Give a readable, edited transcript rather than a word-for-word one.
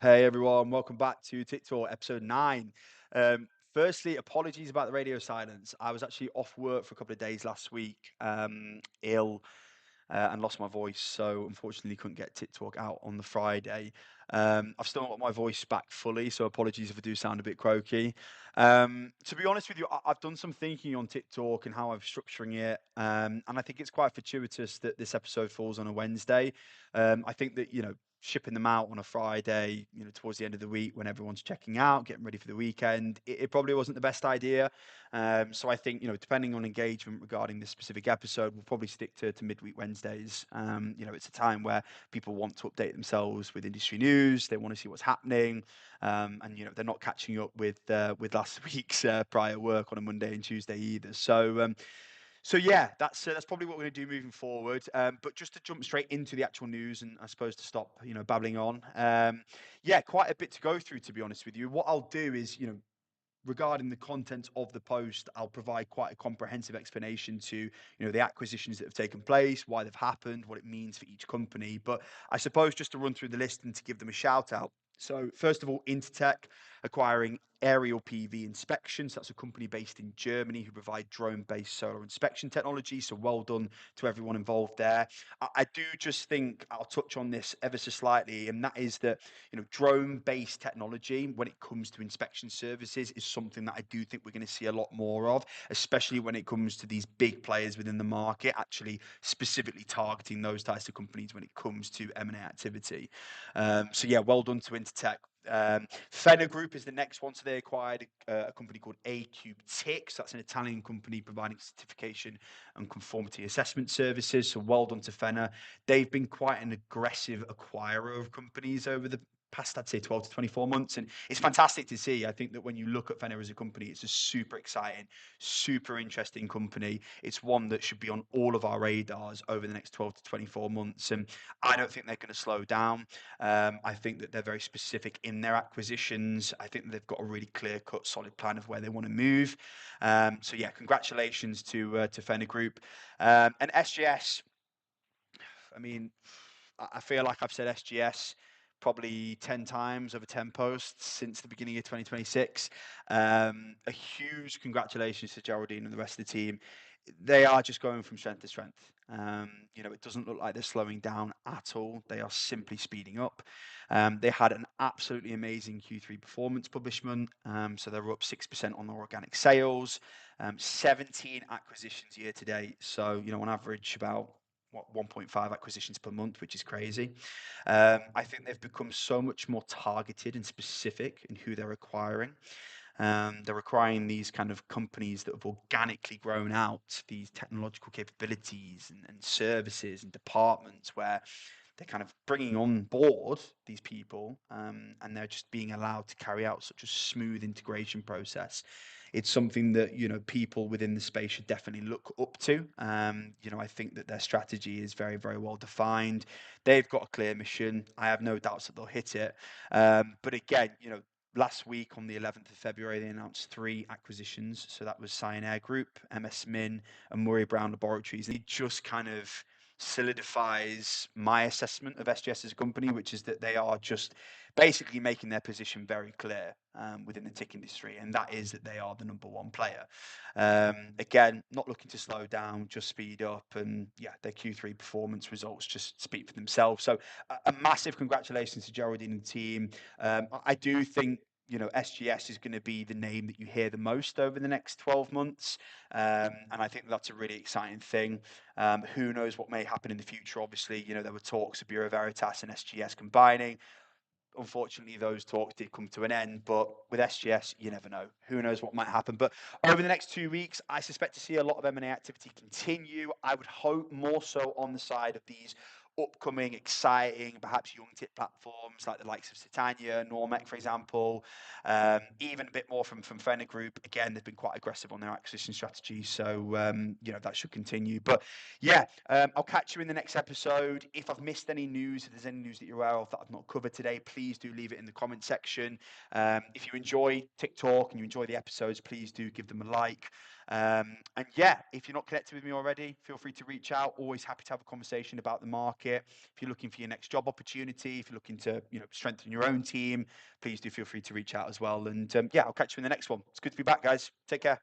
Hey everyone, welcome back to TikTok episode 9. Firstly, apologies about the radio silence. I was actually off work for a couple of days last week, ill, and lost my voice, so unfortunately couldn't get TikTok out on the Friday. I've still not got my voice back fully, so apologies if I do sound a bit croaky. To be honest with you, I've done some thinking on TikTok and how I'm structuring it, and I think it's quite fortuitous that this episode falls on a Wednesday. I think that shipping them out on a Friday, towards the end of the week when everyone's checking out, getting ready for the weekend, it probably wasn't the best idea. So I think, depending on engagement regarding this specific episode, we'll probably stick to midweek Wednesdays. It's a time where people want to update themselves with industry news. They want to see what's happening, and they're not catching up with last week's prior work on a Monday and Tuesday either. So yeah, that's probably what we're going to do moving forward. But just to jump straight into the actual news, and I suppose to stop babbling on. Yeah, quite a bit to go through, to be honest with you. What I'll do is regarding the content of the post, I'll provide quite a comprehensive explanation to, the acquisitions that have taken place, why they've happened, what it means for each company. But I suppose just to run through the list and to give them a shout out. So first of all, Intertech acquiring Aerial PV Inspections. That's a company based in Germany who provide drone-based solar inspection technology. So well done to everyone involved there. I do just think I'll touch on this ever so slightly, and that is that drone-based technology when it comes to inspection services is something that I do think we're going to see a lot more of, especially when it comes to these big players within the market, actually specifically targeting those types of companies when it comes to M&A activity. So yeah, well done to Intertech. Fenner Group is the next one. So they acquired a company called TICtalk. That's an Italian company providing certification and conformity assessment services. So well done to Fenner. They've been quite an aggressive acquirer of companies over the past, I'd say, 12 to 24 months. And it's fantastic to see. I think that when you look at Fenner as a company, it's a super exciting, super interesting company. It's one that should be on all of our radars over the next 12 to 24 months. And I don't think they're going to slow down. I think that they're very specific in their acquisitions. I think that they've got a really clear cut, solid plan of where they want to move. So yeah, congratulations to Fenner Group. And SGS, I mean, I feel like I've said SGS probably 10 times over 10 posts since the beginning of 2026. A huge congratulations to Geraldine and the rest of the team. They are just going from strength to strength. It doesn't look like they're slowing down at all. They are simply speeding up. They had an absolutely amazing Q3 performance publishment. So they're up 6% on their organic sales, 17 acquisitions year to date. So, on average, about 1.5 acquisitions per month, which is crazy. I think they've become so much more targeted and specific in who they're acquiring. They're acquiring these kind of companies that have organically grown out these technological capabilities and services and departments where they're kind of bringing on board these people, and they're just being allowed to carry out such a smooth integration process. It's something that people within the space should definitely look up to. I think that their strategy is very, very well defined. They've got a clear mission. I have no doubts that they'll hit it. But again, last week on the 11th of February, they announced 3 acquisitions. So that was Cyan Group, MS Min, and Murray Brown Laboratories. And it just kind of solidifies my assessment of SGS as a company, which is that they are just basically making their position very clear within the TIC industry, and that is that they are the number one player. Again, not looking to slow down, just speed up, and yeah, their Q3 performance results just speak for themselves. So a massive congratulations to Geraldine and the team. I do think SGS is going to be the name that you hear the most over the next 12 months. And I think that's a really exciting thing. Who knows what may happen in the future? Obviously, there were talks of Bureau Veritas and SGS combining. Unfortunately, those talks did come to an end, but with SGS, you never know. Who knows what might happen? But over the next 2 weeks, I suspect to see a lot of M&A activity continue. I would hope more so on the side of these upcoming, exciting, perhaps young tip platforms like the likes of Titania, Normec, for example. Even a bit more from Fenner Group. Again, they've been quite aggressive on their acquisition strategy, so that should continue. But yeah, I'll catch you in the next episode. If I've missed any news, if there's any news that you're aware of that I've not covered today, please do leave it in the comment section. If you enjoy TikTok and you enjoy the episodes, please do give them a like. And yeah, if you're not connected with me already, feel free to reach out. Always happy to have a conversation about the market. If you're looking for your next job opportunity, if you're looking to strengthen your own team, please do feel free to reach out as well. And yeah, I'll catch you in the next one. It's good to be back, guys. Take care.